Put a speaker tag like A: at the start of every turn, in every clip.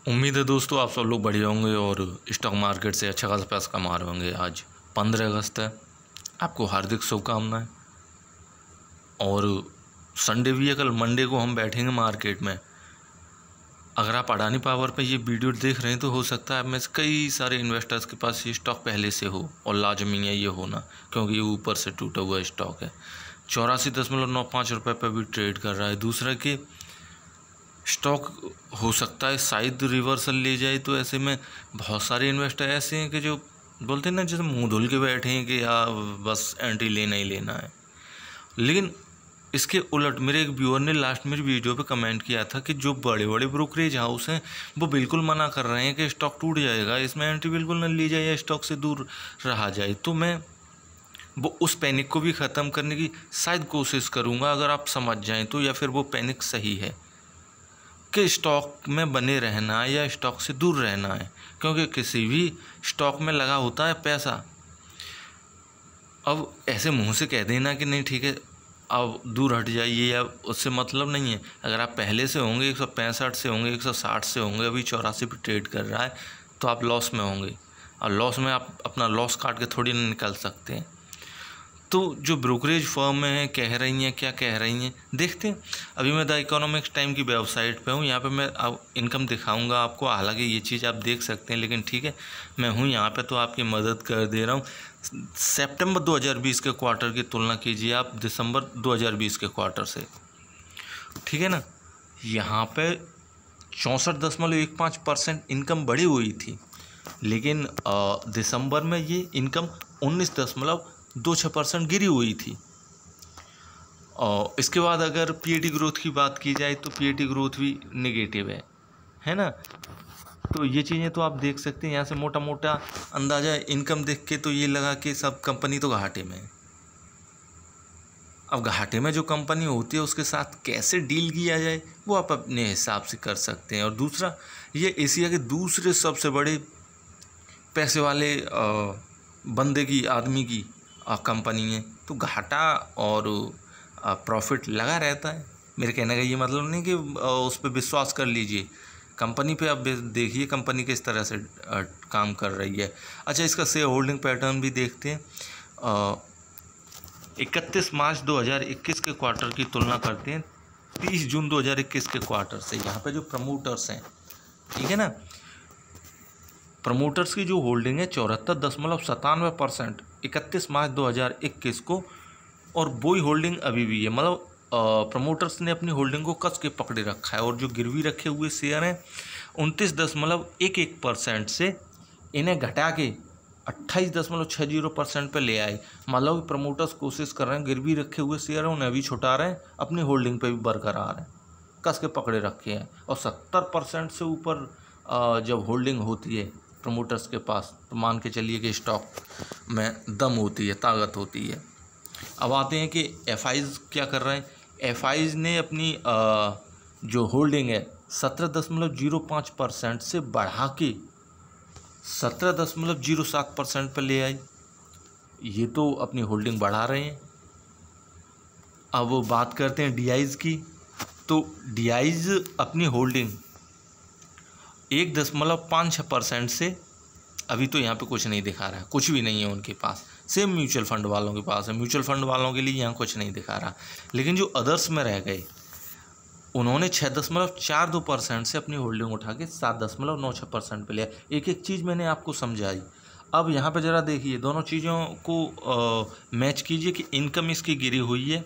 A: उम्मीद है दोस्तों आप सब लोग बढ़िया होंगे और स्टॉक मार्केट से अच्छा खासा पैसा कमा रहे होंगे। आज 15 अगस्त है, आपको हार्दिक शुभकामनाएं। और संडे भी है, कल मंडे को हम बैठेंगे मार्केट में। अगर आप अडानी पावर पे ये वीडियो देख रहे हैं तो हो सकता है आप में से कई सारे इन्वेस्टर्स के पास ये स्टॉक पहले से हो, और लाजमी है ये होना, क्योंकि ये ऊपर से टूटा हुआ स्टॉक है। 84.95 रुपये पर भी ट्रेड कर रहा है। दूसरा कि स्टॉक हो सकता है शायद रिवर्सल ले जाए, तो ऐसे में बहुत सारे इन्वेस्टर ऐसे हैं कि जो बोलते हैं ना, जैसे मुंह धुल के बैठे हैं कि यार बस एंट्री लेना ही लेना है। लेकिन इसके उलट मेरे एक व्यूअर ने लास्ट मेरी वीडियो पे कमेंट किया था कि जो बड़े बड़े ब्रोकरेज हाउस हैं वो बिल्कुल मना कर रहे हैं कि स्टॉक टूट जाएगा, इसमें एंट्री बिल्कुल न ली जाए या स्टॉक से दूर रहा जाए। तो मैं वो उस पैनिक को भी ख़त्म करने की शायद कोशिश करूँगा, अगर आप समझ जाएँ तो, या फिर वो पैनिक सही है कि स्टॉक में बने रहना है या स्टॉक से दूर रहना है, क्योंकि किसी भी स्टॉक में लगा होता है पैसा। अब ऐसे मुंह से कह देना कि नहीं ठीक है अब दूर हट जाइए, या उससे मतलब नहीं है। अगर आप पहले से होंगे 165 से होंगे 160 से होंगे, अभी 84 पे ट्रेड कर रहा है, तो आप लॉस में होंगे, और लॉस में आप अपना लॉस काट के थोड़ी ना निकल सकते हैं। तो जो ब्रोकरेज फर्म हैं कह रही हैं, क्या कह रही हैं देखते हैं। अभी मैं द इकोनॉमिक्स टाइम की वेबसाइट पे हूँ, यहाँ पे मैं अब इनकम दिखाऊंगा आपको। हालांकि ये चीज़ आप देख सकते हैं, लेकिन ठीक है मैं हूँ यहाँ पे तो आपकी मदद कर दे रहा हूँ। सितंबर 2020 के क्वार्टर की तुलना कीजिए आप दिसंबर 2020 के क्वार्टर से, ठीक है ना। यहाँ पे 64.15% इनकम बढ़ी हुई थी, लेकिन दिसंबर में ये इनकम 19.26% गिरी हुई थी। और इसके बाद अगर पीएटी ग्रोथ की बात की जाए तो पीएटी ग्रोथ भी नेगेटिव है ना। तो ये चीज़ें तो आप देख सकते हैं। यहाँ से मोटा मोटा अंदाज़ा इनकम देख के तो ये लगा कि सब कंपनी तो घाटे में है। अब घाटे में जो कंपनी होती है उसके साथ कैसे डील किया जाए वो आप अपने हिसाब से कर सकते हैं। और दूसरा, ये एशिया के दूसरे सबसे बड़े पैसे वाले बंदे की आदमी की कंपनी है, तो घाटा और प्रॉफिट लगा रहता है। मेरे कहने का ये मतलब नहीं कि उस पर विश्वास कर लीजिए, कंपनी पे अब देखिए कंपनी किस तरह से काम कर रही है। अच्छा, इसका शेयर होल्डिंग पैटर्न भी देखते हैं। 31 मार्च 2021 के क्वार्टर की तुलना करते हैं 30 जून 2021 के क्वार्टर से। यहाँ पे जो प्रमोटर्स हैं, ठीक है ना, प्रमोटर्स की जो होल्डिंग है 74.97% 31 मार्च 2021 को, और वही होल्डिंग अभी भी है। मतलब प्रमोटर्स ने अपनी होल्डिंग को कस के पकड़े रखा है। और जो गिरवी रखे हुए शेयर हैं 29.11% से इन्हें घटा के 28.60% पे ले आए। मतलब प्रमोटर्स कोशिश कर रहे हैं, गिरवी रखे हुए शेयर हैं उन्हें भी छुटा रहे हैं, अपनी होल्डिंग पे भी बरकरार हैं, कस के पकड़े रखे हैं। और 70% से ऊपर जब होल्डिंग होती है प्रमोटर्स के पास, तो मान के चलिए कि स्टॉक में दम होती है, ताकत होती है। अब आते हैं कि एफआईज क्या कर रहे हैं। एफआईज ने अपनी जो होल्डिंग है 17.05% से बढ़ा के 17.07% पर ले आई। ये तो अपनी होल्डिंग बढ़ा रहे हैं। अब वो बात करते हैं डीआईज की, तो डीआईज अपनी होल्डिंग 1.56% से, अभी तो यहाँ पे कुछ नहीं दिखा रहा है, कुछ भी नहीं है उनके पास। सेम म्यूचुअल फंड वालों के पास है, म्यूचुअल फंड वालों के लिए यहाँ कुछ नहीं दिखा रहा। लेकिन जो अदर्स में रह गए उन्होंने 6.42% से अपनी होल्डिंग उठा के 7.96% पे लिया। एक एक चीज़ मैंने आपको समझाई। अब यहाँ पे ज़रा देखिए, दोनों चीज़ों को मैच कीजिए कि इनकम इसकी गिरी हुई है,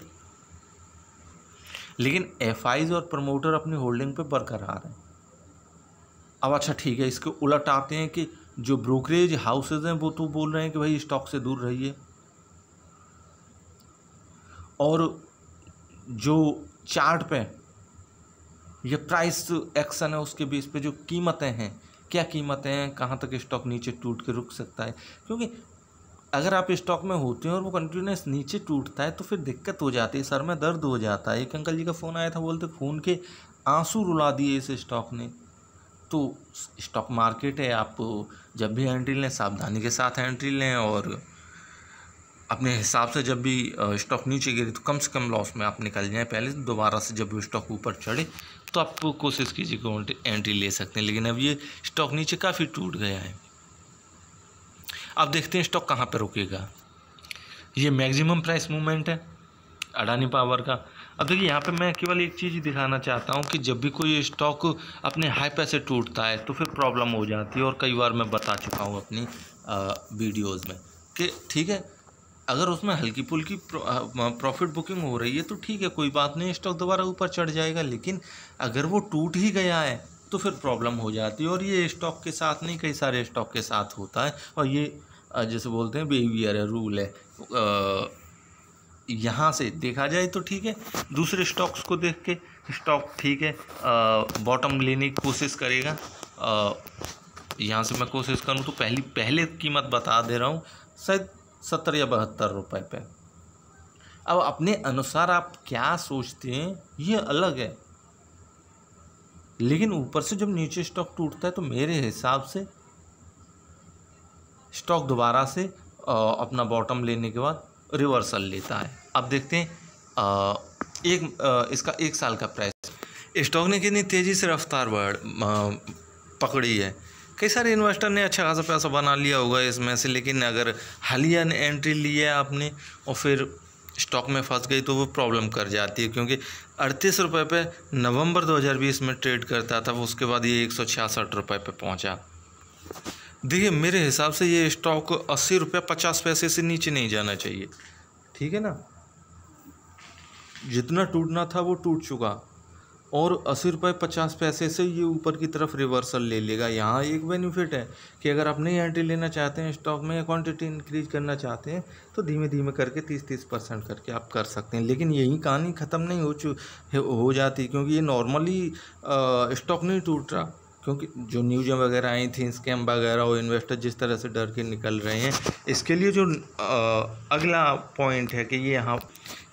A: लेकिन एफआईज और प्रमोटर अपनी होल्डिंग पे बरकरार हैं। अब अच्छा ठीक है, इसके उलट आते हैं कि जो ब्रोकरेज हाउसेज हैं वो तो बोल रहे हैं कि भाई स्टॉक से दूर रहिए, और जो चार्ट पे ये प्राइस एक्शन है उसके बेस पे जो कीमतें हैं, क्या कीमतें हैं, कहाँ तक स्टॉक नीचे टूट के रुक सकता है। क्योंकि अगर आप स्टॉक में होते हैं और वो कंटिन्यूस नीचे टूटता है तो फिर दिक्कत हो जाती है, सर में दर्द हो जाता है। एक अंकल जी का फ़ोन आया था, बोलते खून के आंसू रुला दिए इस स्टॉक ने। तो स्टॉक मार्केट है, आप जब भी एंट्री लें सावधानी के साथ एंट्री लें, और अपने हिसाब से जब भी स्टॉक नीचे गिरे तो कम से कम लॉस में आप निकल जाएं पहले, दोबारा से जब भी स्टॉक ऊपर चढ़े तो आप कोशिश कीजिए कि एंट्री ले सकते हैं। लेकिन अब ये स्टॉक नीचे काफ़ी टूट गया है। अब देखते हैं स्टॉक कहाँ पर रुकेगा। ये मैक्सिमम प्राइस मूवमेंट है अडानी पावर का। अब देखिए यहाँ पे मैं केवल एक चीज़ ही दिखाना चाहता हूँ कि जब भी कोई स्टॉक अपने हाई पे से टूटता है तो फिर प्रॉब्लम हो जाती है, और कई बार मैं बता चुका हूँ अपनी वीडियोज़ में कि ठीक है, अगर उसमें हल्की फुल्की प्रॉफिट बुकिंग हो रही है तो ठीक है, कोई बात नहीं, स्टॉक दोबारा ऊपर चढ़ जाएगा। लेकिन अगर वो टूट ही गया है तो फिर प्रॉब्लम हो जाती है, और ये स्टॉक के साथ नहीं, कई सारे स्टॉक के साथ होता है। और ये जैसे बोलते हैं बिहेवियर है, रूल है। यहाँ से देखा जाए तो ठीक है, दूसरे स्टॉक्स को देख के स्टॉक ठीक है बॉटम लेने की कोशिश करेगा। यहाँ से मैं कोशिश करूँ तो पहले कीमत बता दे रहा हूँ, शायद 70 या 72 रुपये पे। अब अपने अनुसार आप क्या सोचते हैं ये अलग है, लेकिन ऊपर से जब नीचे स्टॉक टूटता है तो मेरे हिसाब से स्टॉक दोबारा से अपना बॉटम लेने के बाद रिवर्सल लेता है। अब देखते हैं इसका 1 साल का प्राइस, स्टॉक ने कितनी तेज़ी से रफ्तार पकड़ी है। कई सारे इन्वेस्टर ने अच्छा खासा पैसा बना लिया होगा इसमें से, लेकिन अगर हालिया एंट्री ली है आपने और फिर स्टॉक में फंस गई तो वो प्रॉब्लम कर जाती है। क्योंकि 38 रुपये पे नवंबर 2020 में ट्रेड करता था, उसके बाद ये 166 रुपये पे पहुंचा। देखिए मेरे हिसाब से ये स्टॉक 80 रुपये 50 पैसे से नीचे नहीं जाना चाहिए, ठीक है ना। जितना टूटना था वो टूट चुका, और 80 रुपये 50 पैसे से ये ऊपर की तरफ रिवर्सल ले लेगा। यहाँ एक बेनिफिट है कि अगर आप नई एंट्री लेना चाहते हैं स्टॉक में या क्वांटिटी इंक्रीज करना चाहते हैं तो धीमे धीमे करके 30% करके आप कर सकते हैं। लेकिन यही कहानी ख़त्म नहीं हो जाती, क्योंकि ये नॉर्मली स्टॉक नहीं टूट रहा। क्योंकि जो न्यूज़ वगैरह आई थी स्कैम वगैरह, और इन्वेस्टर जिस तरह से डर के निकल रहे हैं, इसके लिए जो अगला पॉइंट है कि ये यहाँ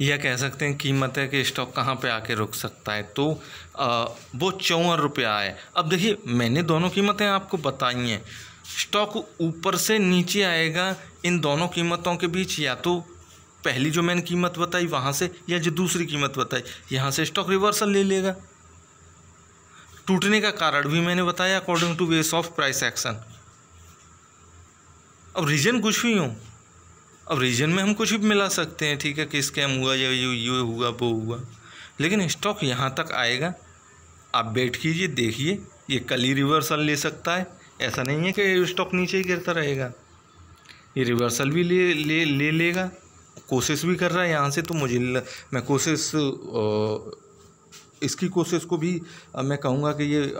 A: यह कह सकते हैं कीमत है कि स्टॉक कहाँ पे आके रुक सकता है, तो वो 54 रुपया है। अब देखिए मैंने दोनों कीमतें आपको बताई हैं। स्टॉक ऊपर से नीचे आएगा इन दोनों कीमतों के बीच, या तो पहली जो मैंने कीमत बताई वहाँ से, या जो दूसरी कीमत बताई यहाँ से स्टॉक रिवर्सल ले लेगा। टूटने का कारण भी मैंने बताया according to base of price action. अब रीजन कुछ भी हो, अब रीजन में हम कुछ भी मिला सकते हैं, ठीक है, कि स्कैम हुआ या ये हुआ वो हुआ, लेकिन स्टॉक यहाँ तक आएगा। आप वेट कीजिए, देखिए, ये कल ही रिवर्सल ले सकता है। ऐसा नहीं है कि स्टॉक नीचे ही गिरता रहेगा, ये रिवर्सल भी ले लेगा। कोशिश भी कर रहा है यहाँ से, तो मैं कोशिश इसकी कोशिश को भी मैं कहूँगा कि ये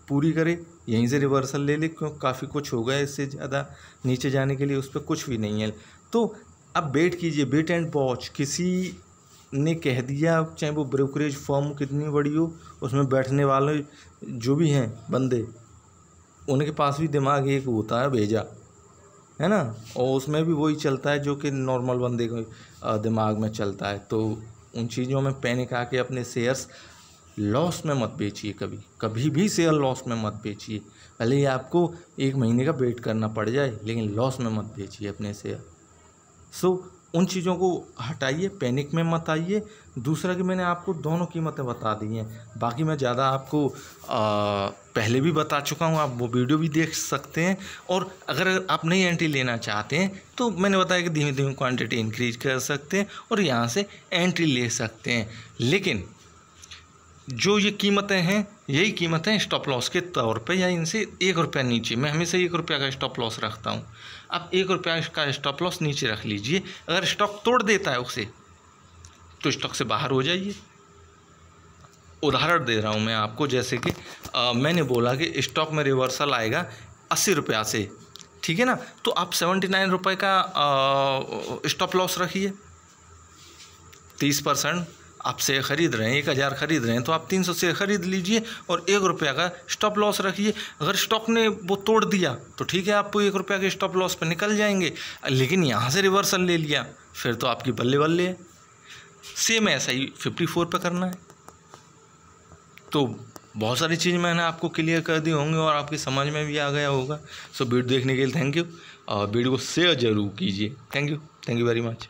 A: पूरी करे, यहीं से रिवर्सल ले ले, क्यों काफ़ी कुछ हो गया, इससे ज़्यादा नीचे जाने के लिए उस पर कुछ भी नहीं है। तो अब वेट कीजिए, वेट एंड वॉच। किसी ने कह दिया, चाहे वो ब्रोकरेज फर्म कितनी बड़ी हो, उसमें बैठने वाले जो भी हैं बंदे, उनके पास भी दिमाग एक होता है भेजा, है ना, और उसमें भी वही चलता है जो कि नॉर्मल बंदे के दिमाग में चलता है। तो उन चीज़ों में पैनिक आके अपने शेयर्स लॉस में मत बेचिए, कभी भी शेयर लॉस में मत बेचिए। भले ही आपको 1 महीने का वेट करना पड़ जाए, लेकिन लॉस में मत बेचिए अपने शेयर। उन चीज़ों को हटाइए, पैनिक में मत आइए। दूसरा कि मैंने आपको दोनों कीमतें बता दी हैं, बाकी मैं ज़्यादा आपको पहले भी बता चुका हूँ, आप वो वीडियो भी देख सकते हैं। और अगर आप नई एंट्री लेना चाहते हैं तो मैंने बताया कि धीमे धीमे क्वांटिटी इंक्रीज कर सकते हैं और यहाँ से एंट्री ले सकते हैं। लेकिन जो ये कीमतें हैं, यही कीमतें स्टॉप लॉस के तौर पे, या इनसे 1 रुपया नीचे, मैं हमेशा 1 रुपया का स्टॉप लॉस रखता हूँ। आप 1 रुपया का स्टॉप लॉस नीचे रख लीजिए। अगर स्टॉक तोड़ देता है उसे तो स्टॉक से बाहर हो जाइए। उदाहरण दे रहा हूँ मैं आपको, जैसे कि मैंने बोला कि स्टॉक में रिवर्सल आएगा 80 रुपया से, ठीक है ना, तो आप 79 रुपये का स्टॉप लॉस रखिए। 30% आप शेयर खरीद रहे हैं, 1000 खरीद रहे हैं, तो आप 300 शेयर खरीद लीजिए और 1 रुपया का स्टॉप लॉस रखिए। अगर स्टॉक ने वो तोड़ दिया तो ठीक है, आपको 1 रुपया के स्टॉप लॉस पे निकल जाएंगे। लेकिन यहाँ से रिवर्सल ले लिया फिर तो आपकी बल्ले बल्ले है। सेम ऐसा ही 54 पे करना है। तो बहुत सारी चीज़ मैंने आपको क्लियर कर दी होंगी और आपकी समझ में भी आ गया होगा। सो वीडियो देखने के लिए थैंक यू और वीडियो को शेयर ज़रूर कीजिए। Thank you very much.